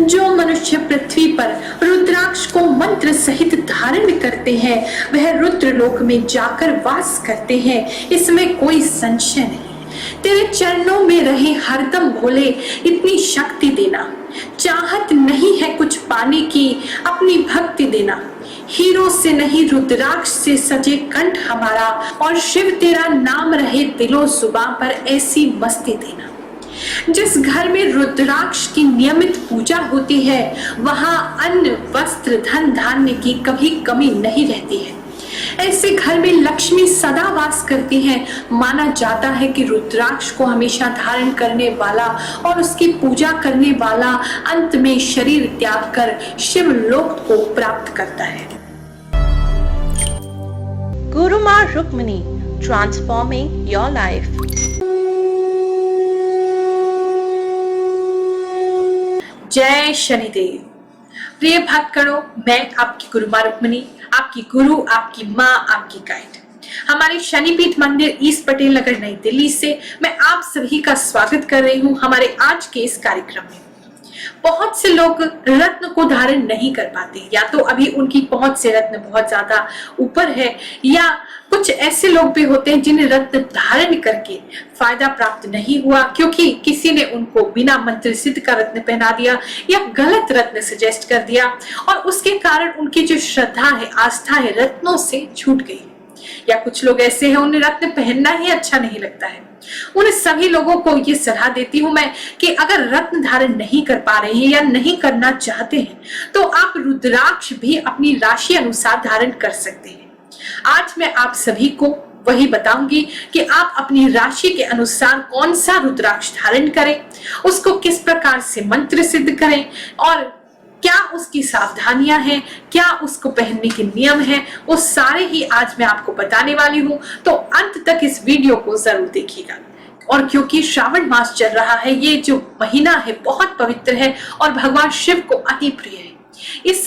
जो मनुष्य पृथ्वी पर रुद्राक्ष को मंत्र सहित धारण करते हैं वह रुद्र लोक में जाकर वास करते हैं, इसमें कोई संशय नहीं। तेरे चरणों में रहे हरदम भोले, इतनी शक्ति देना। चाहत नहीं है कुछ पाने की, अपनी भक्ति देना। हीरो से नहीं रुद्राक्ष से सजे कंठ हमारा, और शिव तेरा नाम रहे दिलो जुबां पर, ऐसी मस्ती देना। जिस घर में रुद्राक्ष की नियमित पूजा होती है वहां अन्न, वस्त्र, धन धान्य की कभी कमी नहीं रहती है। ऐसे घर में लक्ष्मी सदा वास करती है। माना जाता है कि रुद्राक्ष को हमेशा धारण करने वाला और उसकी पूजा करने वाला अंत में शरीर त्याग कर शिवलोक को प्राप्त करता है। Guru Ma Rukmini, transforming your life. जय शनिदेव। प्रिय भक्तगणों, मैं आपकी गुरु मां रुक्मिणी, आपकी गुरु, आपकी माँ, आपकी गाइड। हमारे शनिपीठ मंदिर ईस्ट पटेल नगर नई दिल्ली से मैं आप सभी का स्वागत कर रही हूँ हमारे आज के इस कार्यक्रम में। बहुत से लोग रत्न को धारण नहीं कर पाते, या तो अभी उनकी पहुंच से रत्न बहुत ज्यादा ऊपर है, या कुछ ऐसे लोग भी होते हैं जिन्हें रत्न धारण करके फायदा प्राप्त नहीं हुआ क्योंकि किसी ने उनको बिना मंत्र सिद्ध का रत्न पहना दिया या गलत रत्न सजेस्ट कर दिया, और उसके कारण उनकी जो श्रद्धा है, आस्था है, रत्नों से छूट गई। या कुछ लोग ऐसे हैं उन्हें रत्न पहनना ही अच्छा नहीं लगता है। उन सभी लोगों को ये सलाह देती हूं मैं कि अगर रत्न धारण नहीं कर पा रहे हैं या नहीं करना चाहते हैं तो आप रुद्राक्ष भी अपनी राशि अनुसार धारण कर सकते हैं। आज मैं आप सभी को वही बताऊंगी कि आप अपनी राशि के अनुसार कौन सा रुद्राक्ष धारण करें, उसको किस प्रकार से मंत्र सिद्ध करें, और क्या उसकी सावधानियां हैं, क्या उसको पहनने के नियम हैं, वो सारे ही आज मैं आपको बताने वाली हूं। तो अंत तक इस वीडियो को जरूर देखिएगा। और क्योंकि श्रावण मास चल रहा है, ये जो महीना है बहुत पवित्र है और भगवान शिव को अति प्रिय है। इस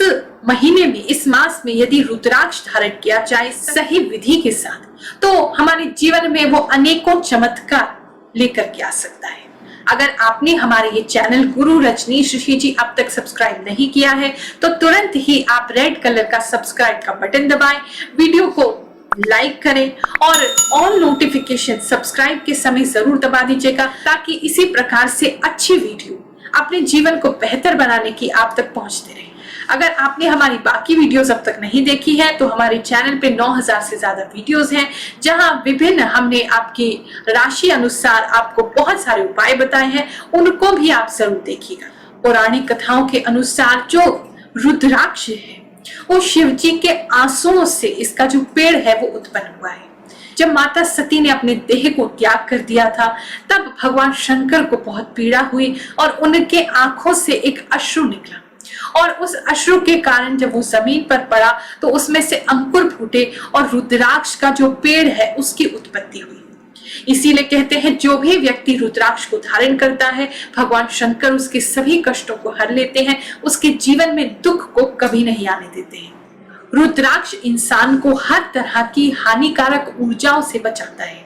महीने में, इस मास में यदि रुद्राक्ष धारण किया जाए सही विधि के साथ तो हमारे जीवन में वो अनेकों चमत्कार लेकर के आ सकता है। अगर आपने हमारे ये चैनल गुरु रजनीश ऋषि जी अब तक सब्सक्राइब नहीं किया है तो तुरंत ही आप रेड कलर का सब्सक्राइब का बटन दबाएं, वीडियो को लाइक करें और ऑल नोटिफिकेशन सब्सक्राइब के समय जरूर दबा दीजिएगा ताकि इसी प्रकार से अच्छी वीडियो अपने जीवन को बेहतर बनाने की आप तक पहुंचते रहे। अगर आपने हमारी बाकी वीडियोस अब तक नहीं देखी है तो हमारे चैनल पे 9000 से ज्यादा वीडियोस हैं जहां विभिन्न हमने आपकी राशि अनुसार आपको बहुत सारे उपाय बताए हैं, उनको भी आप जरूर देखिएगा। पौराणिक कथाओं के अनुसार जो रुद्राक्ष है वो शिव जी के आंसुओं से इसका जो पेड़ है वो उत्पन्न हुआ है। जब माता सती ने अपने देह को त्याग कर दिया था तब भगवान शंकर को बहुत पीड़ा हुई और उनके आंखों से एक अश्रु निकला, और उस अश्रु के कारण जब वो जमीन पर पड़ा तो उसमें से अंकुर फूटे और रुद्राक्ष का जो पेड़ है उसकी उत्पत्ति हुई। इसीलिए कहते हैं जो भी व्यक्ति रुद्राक्ष को धारण करता है भगवान शंकर उसके सभी कष्टों को हर लेते हैं, उसके जीवन में दुख को कभी नहीं आने देते हैं। रुद्राक्ष इंसान को हर तरह की हानिकारक ऊर्जाओं से बचाता है।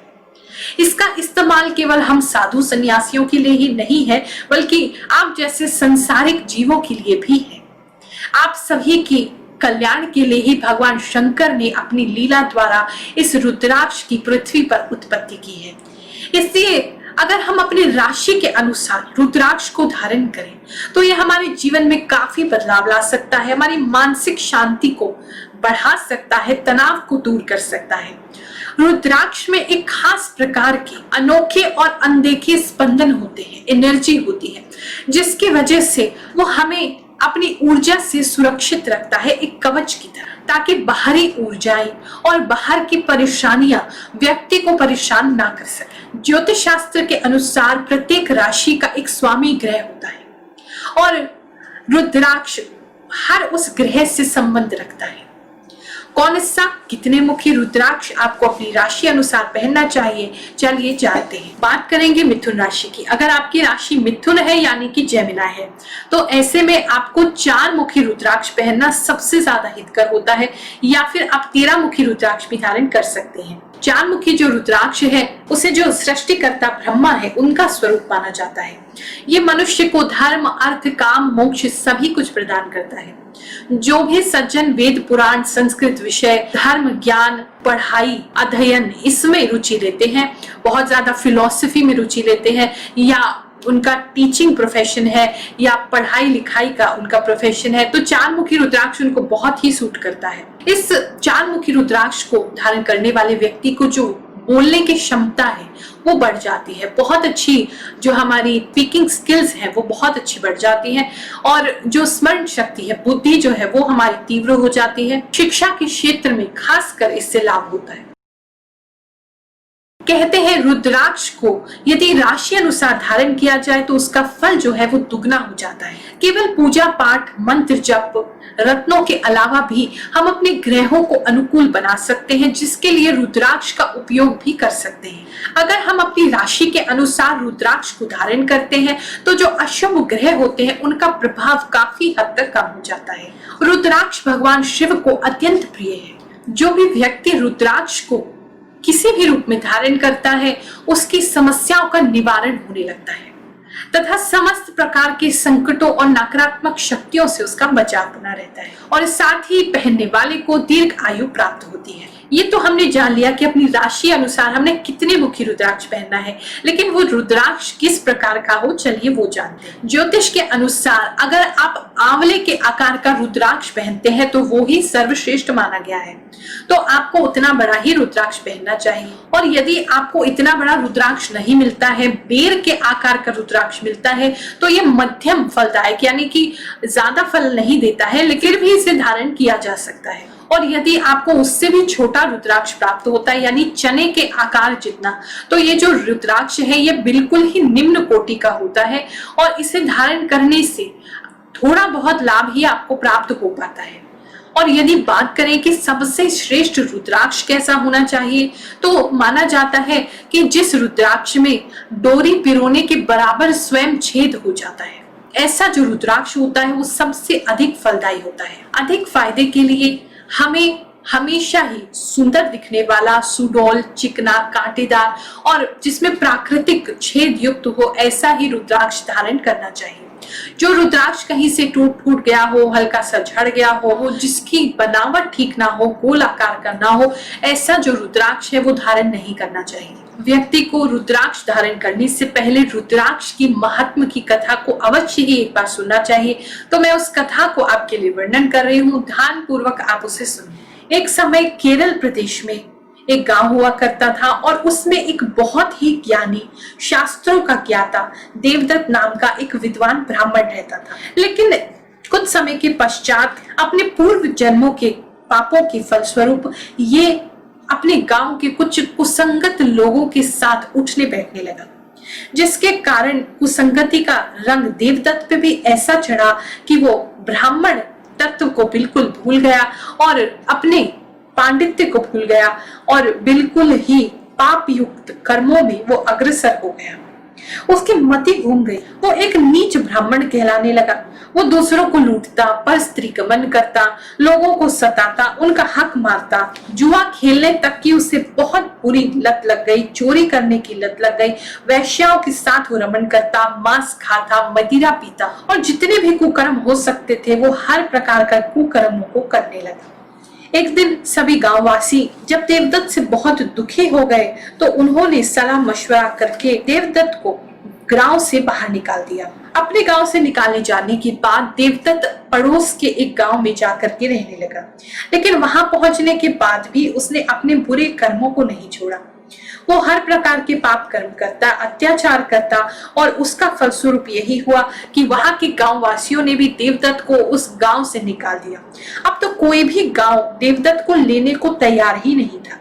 इसका इस्तेमाल केवल हम साधु सन्यासियों के लिए ही नहीं है बल्कि आप जैसे संसारिक जीवों के लिए भी है। आप सभी की कल्याण के लिए ही भगवान शंकर ने अपनी लीला द्वारा इस रुद्राक्ष की पृथ्वी पर उत्पत्ति की है। इसलिए अगर हम अपनी राशि के अनुसार रुद्राक्ष को धारण करें तो यह हमारे जीवन में काफी बदलाव ला सकता है, हमारी मानसिक शांति को बढ़ा सकता है, तनाव को दूर कर सकता है। रुद्राक्ष में एक खास प्रकार के अनोखे और अनदेखे स्पंदन होते हैं, एनर्जी होती है, जिसकी वजह से वो हमें अपनी ऊर्जा से सुरक्षित रखता है, एक कवच की तरह, ताकि बाहरी ऊर्जाएं और बाहर की परेशानियां व्यक्ति को परेशान ना कर सके। ज्योतिष शास्त्र के अनुसार प्रत्येक राशि का एक स्वामी ग्रह होता है और रुद्राक्ष हर उस ग्रह से संबंध रखता है। कौन सा कितने मुखी रुद्राक्ष आपको अपनी राशि अनुसार पहनना चाहिए, चलिए जानते हैं। बात करेंगे मिथुन राशि की। अगर आपकी राशि मिथुन है यानी कि जेमिनी है तो ऐसे में आपको 4 मुखी रुद्राक्ष पहनना सबसे ज्यादा हितकर होता है, या फिर आप 13 मुखी रुद्राक्ष भी धारण कर सकते हैं। चारमुखी जो रुद्राक्ष है उसे जो सृष्टिकर्ता ब्रह्मा है उनका स्वरूप माना जाता है। ये मनुष्य को धर्म, अर्थ, काम, मोक्ष सभी कुछ प्रदान करता है। जो भी सज्जन वेद, पुराण, संस्कृत विषय, धर्म, ज्ञान, पढ़ाई, अध्ययन इसमें रुचि लेते हैं, बहुत ज्यादा फिलॉसफी में रुचि लेते हैं, या उनका टीचिंग प्रोफेशन है या पढ़ाई लिखाई का उनका प्रोफेशन है, तो चारमुखी रुद्राक्ष उनको बहुत ही सूट करता है। इस चारमुखी रुद्राक्ष को धारण करने वाले व्यक्ति को जो बोलने की क्षमता है वो बढ़ जाती है, बहुत अच्छी जो हमारी स्पीकिंग स्किल्स हैं वो बहुत अच्छी बढ़ जाती है, और जो स्मरण शक्ति है, बुद्धि जो है वो हमारी तीव्र हो जाती है। शिक्षा के क्षेत्र में खासकर इससे लाभ होता है। कहते हैं रुद्राक्ष को यदि राशि अनुसार धारण किया जाए तो उसका फल जो है वो दुगना हो जाता है। केवल पूजा पाठ, मंत्र जप, रत्नों के अलावा भी हम अपने ग्रहों को अनुकूल बना सकते हैं, जिसके लिए रुद्राक्ष का उपयोग भी कर सकते हैं। अगर हम अपनी राशि के अनुसार रुद्राक्ष को धारण करते हैं तो जो अशुभ ग्रह होते हैं उनका प्रभाव काफी हद तक कम हो जाता है। रुद्राक्ष भगवान शिव को अत्यंत प्रिय है। जो भी व्यक्ति रुद्राक्ष को किसी भी रूप में धारण करता है उसकी समस्याओं का निवारण होने लगता है तथा समस्त प्रकार के संकटों और नकारात्मक शक्तियों से उसका बचाव बना रहता है, और साथ ही पहनने वाले को दीर्घ आयु प्राप्त होती है। ये तो हमने जान लिया कि अपनी राशि अनुसार हमने कितने मुखी रुद्राक्ष पहनना है, लेकिन वो रुद्राक्ष किस प्रकार का हो चलिए वो जानते हैं। ज्योतिष के अनुसार अगर आप आंवले के आकार का रुद्राक्ष पहनते हैं तो वो ही सर्वश्रेष्ठ माना गया है, तो आपको उतना बड़ा ही रुद्राक्ष पहनना चाहिए। और यदि आपको इतना बड़ा रुद्राक्ष नहीं मिलता है, बेर के आकार का रुद्राक्ष मिलता है, तो ये मध्यम फलदायक यानी कि ज्यादा फल नहीं देता है, लेकिन भी इसे धारण किया जा सकता है। और यदि आपको उससे भी छोटा रुद्राक्ष प्राप्त होता है यानी चने के आकार जितना, तो ये जो रुद्राक्ष है ये बिल्कुल ही निम्न कोटि का होता है, और इसे धारण करने से थोड़ा बहुत लाभ ही आपको प्राप्त हो पाता है। और यदि बात करें कि सबसे श्रेष्ठ रुद्राक्ष कैसा होना चाहिए, तो माना जाता है कि जिस रुद्राक्ष में डोरी पिरोने के बराबर स्वयं छेद हो जाता है, ऐसा जो रुद्राक्ष होता है वो सबसे अधिक फलदायी होता है। अधिक फायदे के लिए हमें हमेशा ही सुंदर दिखने वाला, सुडौल, चिकना, कांटेदार और जिसमें प्राकृतिक छेद युक्त हो ऐसा ही रुद्राक्ष धारण करना चाहिए। जो रुद्राक्ष कहीं से टूट फूट गया हो, हल्का सा झड़ गया हो, जिसकी बनावट ठीक ना हो, गोल आकार का ना हो, ऐसा जो रुद्राक्ष है वो धारण नहीं करना चाहिए। व्यक्ति को रुद्राक्ष धारण करने से पहले रुद्राक्ष की महात्म की कथा को अवश्य ही एक बार सुनना चाहिए। तो मैं उस कथा को आपके लिए वर्णन कर रही हूँ, ध्यान पूर्वक आप उसे सुनिए। एक समय केरल प्रदेश में एक गांव हुआ करता था, और उसमें एक बहुत ही ज्ञानी, शास्त्रों का ज्ञाता देवदत्त नाम का एक विद्वान ब्राह्मण रहता था। लेकिन कुछ समय के पश्चात अपने पूर्व जन्मों के पापों के फलस्वरूप ये अपने गांव के कुछ कुसंगत लोगों के साथ उठने बैठने लगा, जिसके कारण कुसंगति का रंग देवदत्त पे भी ऐसा चढ़ा कि वो ब्राह्मण तत्व को बिल्कुल भूल गया और अपने पांडित्य को भूल गया और बिल्कुल ही पाप युक्त कर्मों में वो अग्रसर हो गया। उसकी मति घूम गई, वो एक नीच ब्राह्मण कहलाने लगा। वो दूसरों को लूटता, पर स्त्री गमन करता, लोगों को सताता, उनका हक मारता, जुआ खेलने तक की उसे बहुत बुरी लत लग गई, चोरी करने की लत लग गई, वैश्याओं के साथ वो रमन करता, मांस खाता, मदिरा पीता और जितने भी कुकर्म हो सकते थे वो हर प्रकार का कुकर्मों को करने लगा। एक दिन सभी गांववासी जब देवदत्त से बहुत दुखी हो गए तो उन्होंने सलाह मशवरा करके देवदत्त को गांव से बाहर निकाल दिया। अपने गांव से निकाले जाने के बाद देवदत्त पड़ोस के एक गांव में जाकर के रहने लगा, लेकिन वहां पहुंचने के बाद भी उसने अपने बुरे कर्मों को नहीं छोड़ा। वो हर प्रकार के पाप कर्म करता, अत्याचार करता, और उसका फलस्वरूप यही हुआ कि वहां के गांव वासियों ने भी देवदत्त को उस गांव से निकाल दिया। अब तो कोई भी गांव देवदत्त को लेने को तैयार ही नहीं था,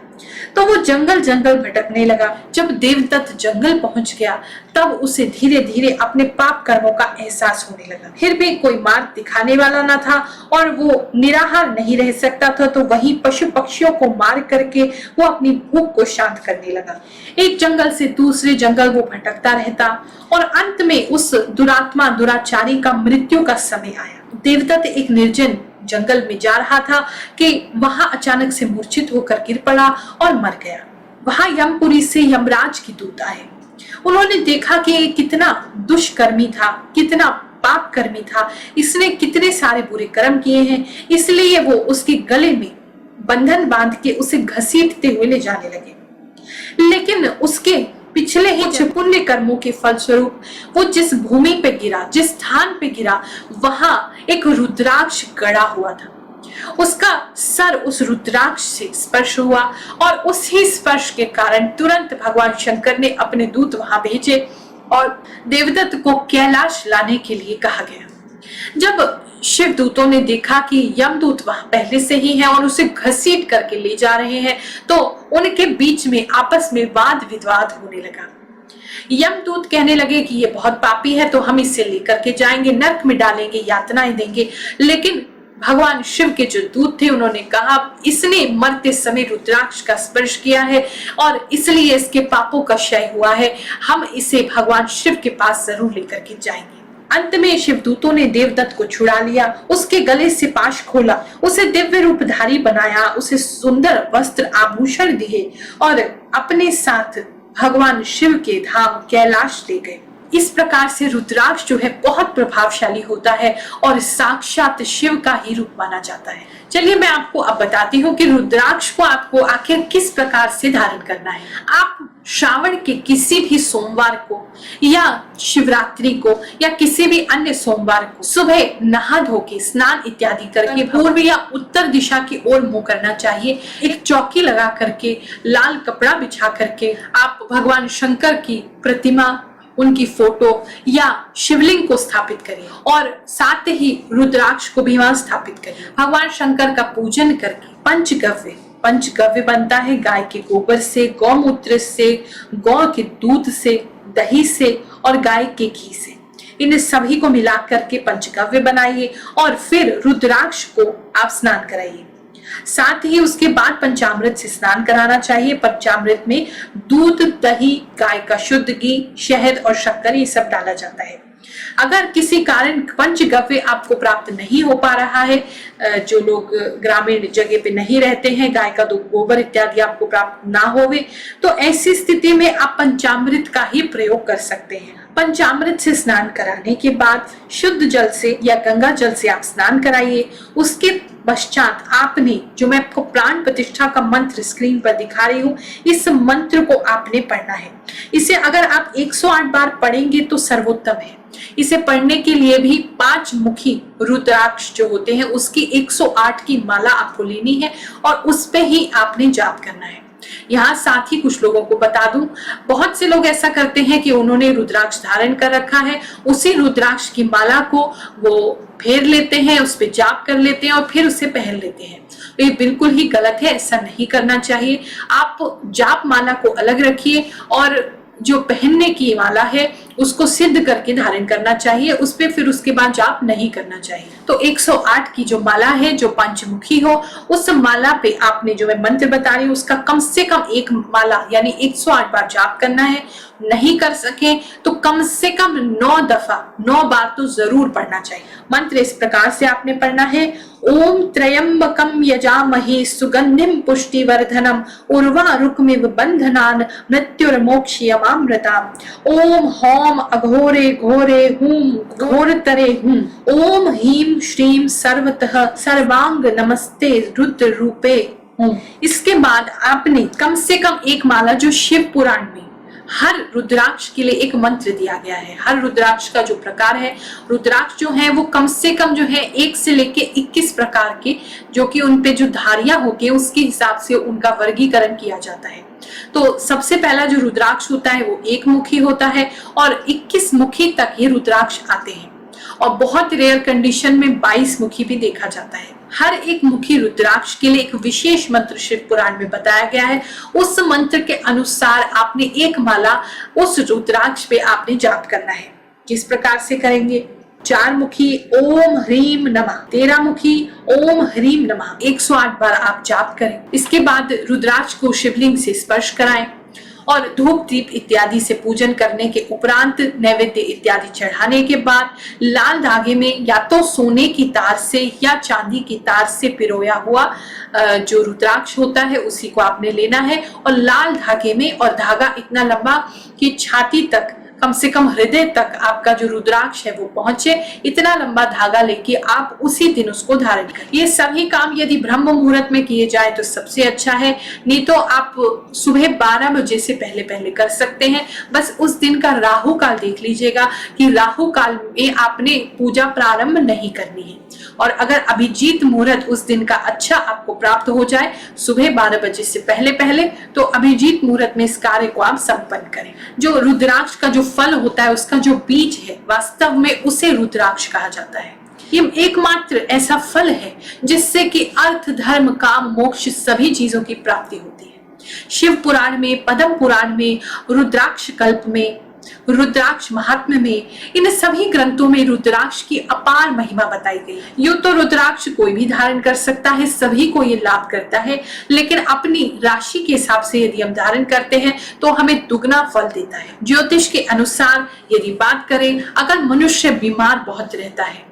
तो वो जंगल जंगल भटकने लगा। जब देवदत्त जंगल पहुंच गया तब उसे धीरे धीरे अपने पाप कर्मों का एहसास होने लगा। फिर भी कोई मार्ग दिखाने वाला न था और वो निराहार नहीं रह सकता था, तो वहीं पशु पक्षियों को मार करके वो अपनी भूख को शांत करने लगा। एक जंगल से दूसरे जंगल वो भटकता रहता और अंत में उस दुरात्मा दुराचारी का मृत्यु का समय आया। देवदत्त एक निर्जन जंगल में जा रहा था कि वहां अचानक से मूर्छित होकर गिर पड़ा और मर गया। वहां यमपुरी से यमराज की दूत आए। उन्होंने देखा कि ये कितना दुष्कर्मी था, कितना पाप कर्मी था, इसने कितने सारे बुरे कर्म किए हैं, इसलिए वो उसके गले में बंधन बांध के उसे घसीटते हुए ले जाने लगे। लेकिन उसके पिछले ही पुण्य कर्मों के फलस्वरूप वो जिस भूमि पे गिरा, जिस स्थान पे गिरा, वहां एक रुद्राक्ष गड़ा हुआ था। उसका सर उस रुद्राक्ष से स्पर्श हुआ और उसी स्पर्श के कारण तुरंत भगवान शंकर ने अपने दूत वहां भेजे और देवदत्त को कैलाश लाने के लिए कहा गया। जब शिव दूतों ने देखा कि यमदूत वहां पहले से ही है और उसे घसीट करके ले जा रहे हैं, तो उनके बीच में आपस में वाद विवाद होने लगा। यमदूत कहने लगे कि ये बहुत पापी है, तो हम इसे लेकर के जाएंगे, नरक में डालेंगे, यातनाएं देंगे। लेकिन भगवान शिव के जो दूत थे उन्होंने कहा इसने मरते समय रुद्राक्ष का स्पर्श किया है और इसलिए इसके पापों का क्षय हुआ है, हम इसे भगवान शिव के पास जरूर लेकर के जाएंगे। अंत में शिवदूतों ने देवदत्त को छुड़ा लिया, उसके गले से पाश खोला, उसे दिव्य रूपधारी बनाया, उसे सुंदर वस्त्र आभूषण दिए और अपने साथ भगवान शिव के धाम कैलाश ले गए। इस प्रकार से रुद्राक्ष जो है बहुत प्रभावशाली होता है और साक्षात शिव का ही रूप माना जाता है। चलिए मैं आपको अब बताती हूँ कि रुद्राक्ष को आपको आखिर किस प्रकार से धारण करना है। आप श्रावण के किसी भी सोमवार को या शिवरात्रि को या किसी भी अन्य सोमवार को सुबह नहा धो के स्नान इत्यादि करके पूर्व या उत्तर दिशा की ओर मुंह करना चाहिए। एक चौकी लगा करके लाल कपड़ा बिछा करके आप भगवान शंकर की प्रतिमा, उनकी फोटो या शिवलिंग को स्थापित करिए और साथ ही रुद्राक्ष को भी वहां स्थापित करिए। भगवान शंकर का पूजन करके पंचगव्य बनता है गाय के गोबर से, गौमूत्र से, गौ के दूध से, दही से और गाय के घी से। इन सभी को मिला करके पंचगव्य बनाइए और फिर रुद्राक्ष को आप स्नान कराइए। साथ ही उसके बाद पंचामृत से स्नान कराना चाहिए। पंचामृत में दूध, दही, गाय का शुद्ध घी, शहद और शक्कर ये सब डाला जाता है। अगर किसी कारण पंचगव्य आपको प्राप्त नहीं हो पा रहा है, जो लोग ग्रामीण जगह पे नहीं रहते हैं, गाय का गोबर इत्यादि आपको प्राप्त ना होवे, तो ऐसी स्थिति में आप पंचामृत का ही प्रयोग कर सकते हैं। पंचामृत से स्नान कराने के बाद शुद्ध जल से या गंगा जल से आप स्नान कराइए। उसके पश्चात आपने, जो मैं आपको प्राण प्रतिष्ठा का मंत्र स्क्रीन पर दिखा रही हूँ, इस मंत्र को आपने पढ़ना है। इसे अगर आप 108 बार पढ़ेंगे तो सर्वोत्तम है। इसे पढ़ने के लिए भी 5 मुखी रुद्राक्ष जो होते हैं उसकी 108 की माला आपको लेनी है और उस पे ही आपने जाप करना है। यहाँ साथ ही कुछ लोगों को बता दूं, बहुत से लोग ऐसा करते हैं कि उन्होंने रुद्राक्ष धारण कर रखा है, उसी रुद्राक्ष की माला को वो फेर लेते हैं, उस पे जाप कर लेते हैं और फिर उसे पहन लेते हैं। तो ये बिल्कुल ही गलत है, ऐसा नहीं करना चाहिए। आप जाप माला को अलग रखिए और जो पहनने की माला है उसको सिद्ध करके धारण करना चाहिए, उस पे फिर उसके बाद जाप नहीं करना चाहिए। तो 108 की जो माला है, जो पंचमुखी हो, उस माला पे आपने, जो मैं मंत्र बता रही हूँ, उसका कम से कम एक माला यानी 108 बार जाप करना है। नहीं कर सके तो कम से कम 9 दफा 9 बार तो जरूर पढ़ना चाहिए। मंत्र इस प्रकार से आपने पढ़ना है, ओम त्र्यंबकम यजामहे सुगंधिम पुष्टिवर्धनम उर्वारुकमिव बंधनान मृत्युर्मोक्षयमामृताम्। ओम हौम अघोरे घोरे हूम घोरतरे हूम। ओम ह्रीं श्रीं सर्वतः सर्वांग नमस्ते रुद्र रूपे हूम। इसके बाद आपने कम से कम एक माला, जो शिव पुराण में हर रुद्राक्ष के लिए एक मंत्र दिया गया है, हर रुद्राक्ष का जो प्रकार है, रुद्राक्ष जो है वो कम से कम जो है 1 से लेके 21 प्रकार के, जो कि उनपे जो धारियां होती है उसके हिसाब से उनका वर्गीकरण किया जाता है। तो सबसे पहला जो रुद्राक्ष होता है वो 1 मुखी होता है और 21 मुखी तक ये रुद्राक्ष आते हैं और बहुत रेयर कंडीशन में 22 मुखी भी देखा जाता है। हर एक मुखी रुद्राक्ष के लिए एक विशेष मंत्र शिव पुराण में बताया गया है। उस मंत्र के अनुसार आपने एक माला उस रुद्राक्ष पे आपने जाप करना है। किस प्रकार से करेंगे? 4 मुखी ओम ह्रीं नमः, 13 मुखी ओम ह्रीं नमः, 108 बार आप जाप करें। इसके बाद रुद्राक्ष को शिवलिंग से स्पर्श कराएं और धूप दीप इत्यादि से पूजन करने के उपरांत नैवेद्य इत्यादि चढ़ाने के बाद लाल धागे में या तो सोने की तार से या चांदी की तार से पिरोया हुआ जो रुद्राक्ष होता है उसी को आपने लेना है, और लाल धागे में, और धागा इतना लंबा कि छाती तक, कम से कम हृदय तक आपका जो रुद्राक्ष है वो पहुंचे, इतना लंबा धागा लेके आप उसी दिन उसको धारण करें। ये सभी काम यदि ब्रह्म मुहूर्त में किए जाए तो सबसे अच्छा है, नहीं तो आप सुबह 12 बजे से पहले पहले कर सकते हैं। बस उस दिन का राहु काल देख लीजिएगा कि राहु काल में आपने पूजा प्रारंभ नहीं करनी है, और अगर अभिजीत मुहूर्त उस दिन का अच्छा आपको प्राप्त हो जाए सुबह 12 बजे से पहले पहले, तो अभिजीत मुहूर्त में इस कार्य को आप संपन्न करें। जो रुद्राक्ष का जो फल होता है, उसका जो बीज है, वास्तव में उसे रुद्राक्ष कहा जाता है। ये एकमात्र ऐसा फल है जिससे कि अर्थ, धर्म, काम, मोक्ष सभी चीजों की प्राप्ति होती है। शिव पुराण में, पद्म पुराण में, रुद्राक्ष कल्प में, रुद्राक्ष महात्म्य में, इन सभी ग्रंथों में रुद्राक्ष की अपार महिमा बताई गई है। यूं तो रुद्राक्ष कोई भी धारण कर सकता है, सभी को ये लाभ करता है, लेकिन अपनी राशि के हिसाब से यदि हम धारण करते हैं तो हमें दुगना फल देता है। ज्योतिष के अनुसार यदि बात करें, अगर मनुष्य बीमार बहुत रहता है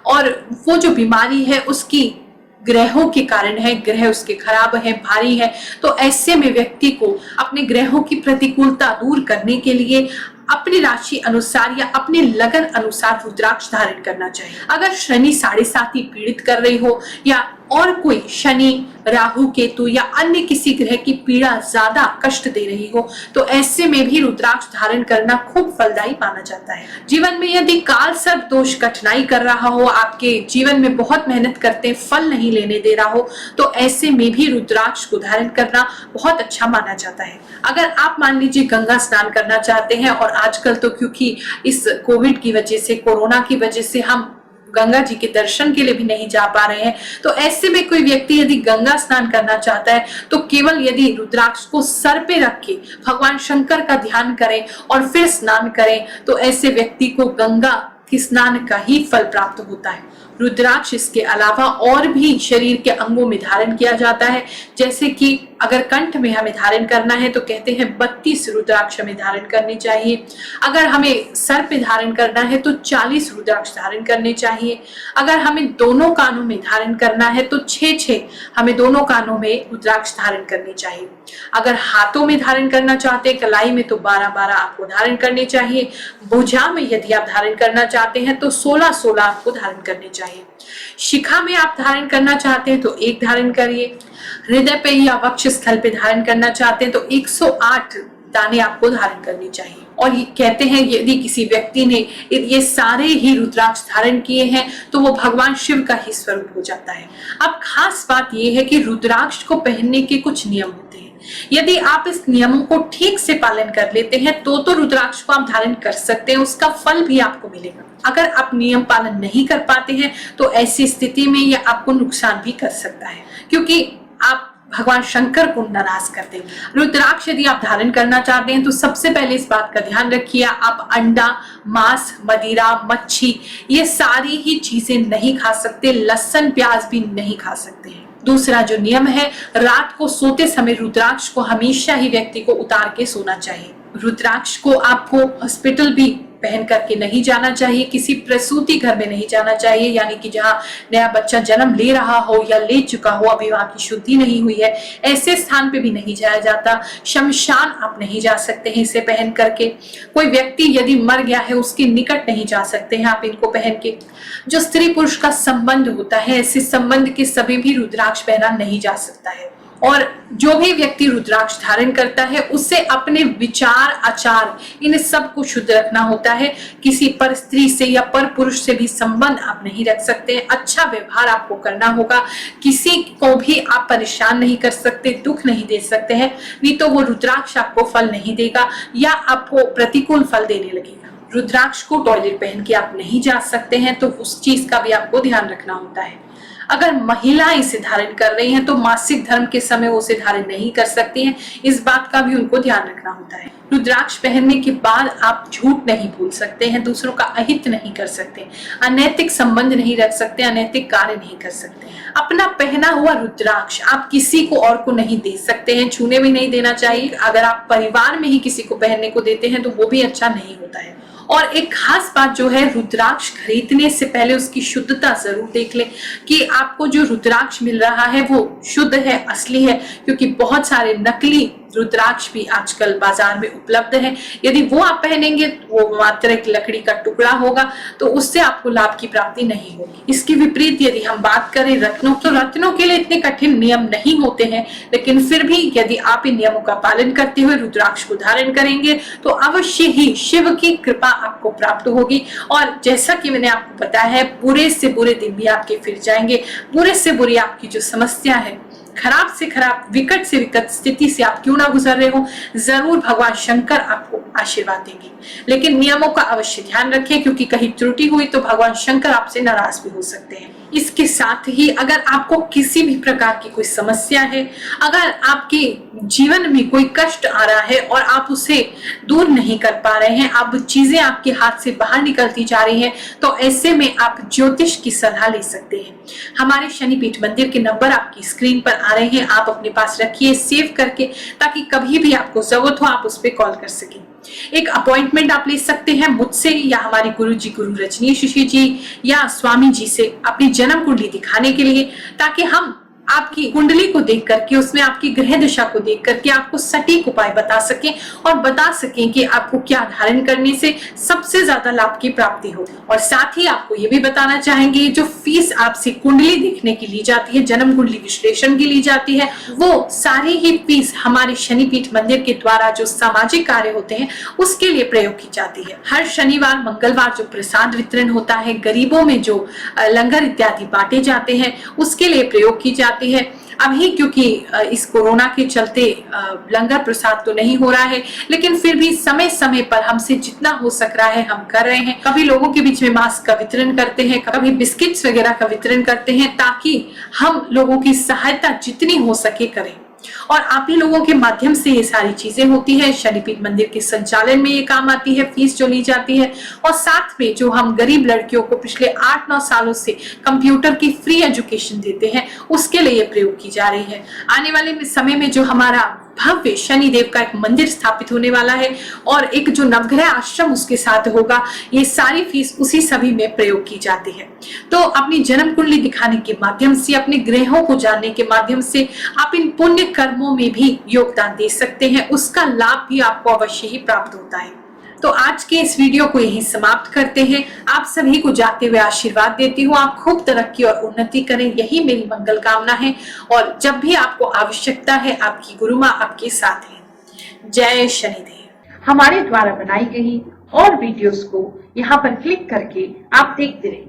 और वो जो बीमारी है उसकी ग्रहों के कारण है, ग्रह उसके खराब है, भारी है, तो ऐसे में व्यक्ति को अपने ग्रहों की प्रतिकूलता दूर करने के लिए अपनी राशि अनुसार या अपने लगन अनुसार रुद्राक्ष धारण करना चाहिए। अगर शनि 7.5 पीड़ित कर रही हो, या और कोई शनि, राहु, केतु या अन्य किसी ग्रह की पीड़ा ज्यादा कष्ट दे रही हो, तो ऐसे में भी रुद्राक्ष धारण करना खूब फलदायी माना जाता है। जीवन में यदि काल सर्प दोष कठिनाई कर रहा हो, आपके जीवन में बहुत मेहनत करते फल नहीं लेने दे रहा हो, तो ऐसे में भी रुद्राक्ष को धारण करना बहुत अच्छा माना जाता है। अगर आप मान लीजिए गंगा स्नान करना चाहते हैं, और आजकल तो क्योंकि इस कोविड की वजह से, कोरोना की वजह से हम गंगा जी के दर्शन के लिए भी नहीं जा पा रहे हैं, तो ऐसे में कोई व्यक्ति यदि गंगा स्नान करना चाहता है तो केवल यदि रुद्राक्ष को सर पे रख के भगवान शंकर का ध्यान करें और फिर स्नान करें, तो ऐसे व्यक्ति को गंगा के स्नान का ही फल प्राप्त होता है। रुद्राक्ष इसके अलावा और भी शरीर के अंगों में धारण किया जाता है, जैसे कि अगर कंठ में हमें धारण करना है तो कहते हैं 32 रुद्राक्ष हमें धारण करने चाहिए। अगर हमें सर पे धारण करना है तो 40 रुद्राक्ष धारण करने चाहिए। अगर हमें दोनों कानों में धारण करना है तो 6 हमें दोनों कानों में रुद्राक्ष धारण करने चाहिए। अगर हाथों में धारण करना चाहते हैं, कलाई में, तो 12 आपको धारण करने चाहिए। भुजा में यदि आप धारण करना चाहते हैं तो 16 आपको धारण करने चाहिए। शिखा में आप धारण करना चाहते हैं तो 1 धारण करिए। हृदय पे या वक्ष स्थल पे धारण करना चाहते हैं तो 108 दाने आपको धारण करनी चाहिए। और ये कहते हैं यदि किसी व्यक्ति ने ये सारे ही रुद्राक्ष धारण किए हैं तो वो भगवान शिव का ही स्वरूप हो जाता है। अब खास बात ये है कि रुद्राक्ष को पहनने के कुछ नियम होते हैं। यदि आप इस नियमों को ठीक से पालन कर लेते हैं तो रुद्राक्ष को आप धारण कर सकते हैं, उसका फल भी आपको मिलेगा। अगर आप नियम पालन नहीं कर पाते हैं तो ऐसी स्थिति में यह आपको नुकसान भी कर सकता है, क्योंकि आप भगवान शंकर को नाराज कर देंगे। रुद्राक्ष यदि आप धारण करना चाहते हैं तो सबसे पहले इस बात का ध्यान रखिए, आप अंडा, मांस, मदिरा, मच्छी, ये सारी ही चीजें नहीं खा सकते। लहसुन, प्याज भी नहीं खा सकते हैं। दूसरा जो नियम है, रात को सोते समय रुद्राक्ष को हमेशा ही व्यक्ति को उतार के सोना चाहिए। रुद्राक्ष को आपको हॉस्पिटल भी पहन करके नहीं जाना चाहिए, किसी प्रसूति घर में नहीं जाना चाहिए, यानी कि जहाँ नया बच्चा जन्म ले रहा हो या ले चुका हो, अभी वहां की शुद्धि नहीं हुई है, ऐसे स्थान पे भी नहीं जाया जाता। शमशान आप नहीं जा सकते हैं इसे पहन करके। कोई व्यक्ति यदि मर गया है उसके निकट नहीं जा सकते हैं आप इनको पहन के। जो स्त्री पुरुष का संबंध होता है, ऐसे संबंध के सभी भी रुद्राक्ष पहना नहीं जा सकता है। और जो भी व्यक्ति रुद्राक्ष धारण करता है उससे अपने विचार, आचार, इन सब को शुद्ध रखना होता है। किसी पर स्त्री से या पर पुरुष से भी संबंध आप नहीं रख सकते। अच्छा व्यवहार आपको करना होगा, किसी को भी आप परेशान नहीं कर सकते, दुख नहीं दे सकते हैं, नहीं तो वो रुद्राक्ष आपको फल नहीं देगा या आपको प्रतिकूल फल देने लगेगा। रुद्राक्ष को टॉयलेट पहन के आप नहीं जा सकते हैं, तो उस चीज का भी आपको ध्यान रखना होता है। अगर महिलाएं इसे धारण कर रही हैं तो मासिक धर्म के समय वो उसे धारण नहीं कर सकती हैं, इस बात का भी उनको ध्यान रखना होता है। रुद्राक्ष पहनने के बाद आप झूठ नहीं बोल सकते हैं, दूसरों का अहित नहीं कर सकते, अनैतिक संबंध नहीं रख सकते, अनैतिक कार्य नहीं कर सकते। अपना पहना हुआ रुद्राक्ष आप किसी को और को नहीं दे सकते हैं, छूने भी नहीं देना चाहिए। अगर आप परिवार में ही किसी को पहनने को देते हैं तो वो भी अच्छा नहीं होता है। और एक खास बात जो है, रुद्राक्ष खरीदने से पहले उसकी शुद्धता जरूर देख लें कि आपको जो रुद्राक्ष मिल रहा है वो शुद्ध है, असली है, क्योंकि बहुत सारे नकली रुद्राक्ष भी आजकल बाजार में उपलब्ध है। यदि वो आप पहनेंगे तो वो मात्र एक लकड़ी का टुकड़ा होगा, तो उससे आपको लाभ की प्राप्ति नहीं होगी। इसके विपरीत यदि हम बात करें रत्नों, तो रत्नों के लिए इतने कठिन नियम नहीं होते हैं, लेकिन फिर भी यदि आप इन नियमों का पालन करते हुए रुद्राक्ष को धारण करेंगे तो अवश्य ही शिव की कृपा आपको प्राप्त होगी। और जैसा कि मैंने आपको बताया है, बुरे से बुरे दिन भी आपके फिर जाएंगे, बुरे से बुरी आपकी जो समस्या है, खराब से खराब, विकट से विकट स्थिति से आप क्यों ना गुजर रहे हो, जरूर भगवान शंकर आपको आशीर्वाद देंगे। लेकिन नियमों का अवश्य ध्यान रखें, क्योंकि कहीं त्रुटि हुई तो भगवान शंकर आपसे नाराज भी हो सकते हैं। इसके साथ ही अगर आपको किसी भी प्रकार की कोई समस्या है, अगर आपके जीवन में कोई कष्ट आ रहा है और आप उसे दूर नहीं कर पा रहे हैं, अब चीजें आपके हाथ से बाहर निकलती जा रही हैं, तो ऐसे में आप ज्योतिष की सलाह ले सकते हैं। हमारे शनिपीठ मंदिर के नंबर आपकी स्क्रीन पर आ रहे हैं, आप अपने पास रखिए सेव करके, ताकि कभी भी आपको जरूरत हो आप उस पर कॉल कर सकें। एक अपॉइंटमेंट आप ले सकते हैं मुझसे या हमारे गुरु जी, गुरु रजनीश ऋषि जी या स्वामी जी से अपनी जन्म कुंडली दिखाने के लिए, ताकि हम आपकी कुंडली को देख करके, उसमें आपकी ग्रह दिशा को देख करके आपको सटीक उपाय बता सकें और बता सकें कि आपको क्या धारण करने से सबसे ज्यादा लाभ की प्राप्ति हो। और साथ ही आपको ये भी बताना चाहेंगे, जो फीस आपसे कुंडली देखने की ली जाती है, जन्म कुंडली विश्लेषण की ली जाती है, वो सारी ही फीस हमारे शनिपीठ मंदिर के द्वारा जो सामाजिक कार्य होते हैं उसके लिए प्रयोग की जाती है। हर शनिवार मंगलवार जो प्रसाद वितरण होता है, गरीबों में जो लंगर इत्यादि बांटे जाते हैं, उसके लिए प्रयोग की जाती है। अभी क्योंकि इस कोरोना के चलते लंगर प्रसाद तो नहीं हो रहा है, लेकिन फिर भी समय समय पर हमसे जितना हो सक रहा है हम कर रहे हैं। कभी लोगों के बीच में मास्क का वितरण करते हैं, कभी बिस्किट्स वगैरह का वितरण करते हैं, ताकि हम लोगों की सहायता जितनी हो सके करें। और आप ही लोगों के माध्यम से ये सारी चीजें होती है। शनिपीठ मंदिर के संचालन में ये काम आती है, फीस जो ली जाती है। और साथ में जो हम गरीब लड़कियों को पिछले 8-9 सालों से कंप्यूटर की फ्री एजुकेशन देते हैं, उसके लिए ये प्रयोग की जा रही है। आने वाले समय में जो हमारा भव्य शनिदेव का एक मंदिर स्थापित होने वाला है और एक जो नवग्रह आश्रम उसके साथ होगा, ये सारी फीस उसी सभी में प्रयोग की जाती है। तो अपनी जन्म कुंडली दिखाने के माध्यम से, अपने ग्रहों को जानने के माध्यम से आप इन पुण्य कर्मों में भी योगदान दे सकते हैं, उसका लाभ भी आपको अवश्य ही प्राप्त होता है। तो आज के इस वीडियो को यहीं समाप्त करते हैं। आप सभी को जाते हुए आशीर्वाद देती हूँ, आप खूब तरक्की और उन्नति करें, यही मेरी मंगल कामना है। और जब भी आपको आवश्यकता है, आपकी गुरु माँ आपके साथ है। जय शनिदेव। हमारे द्वारा बनाई गई और वीडियोस को यहाँ पर क्लिक करके आप देखते रहिए।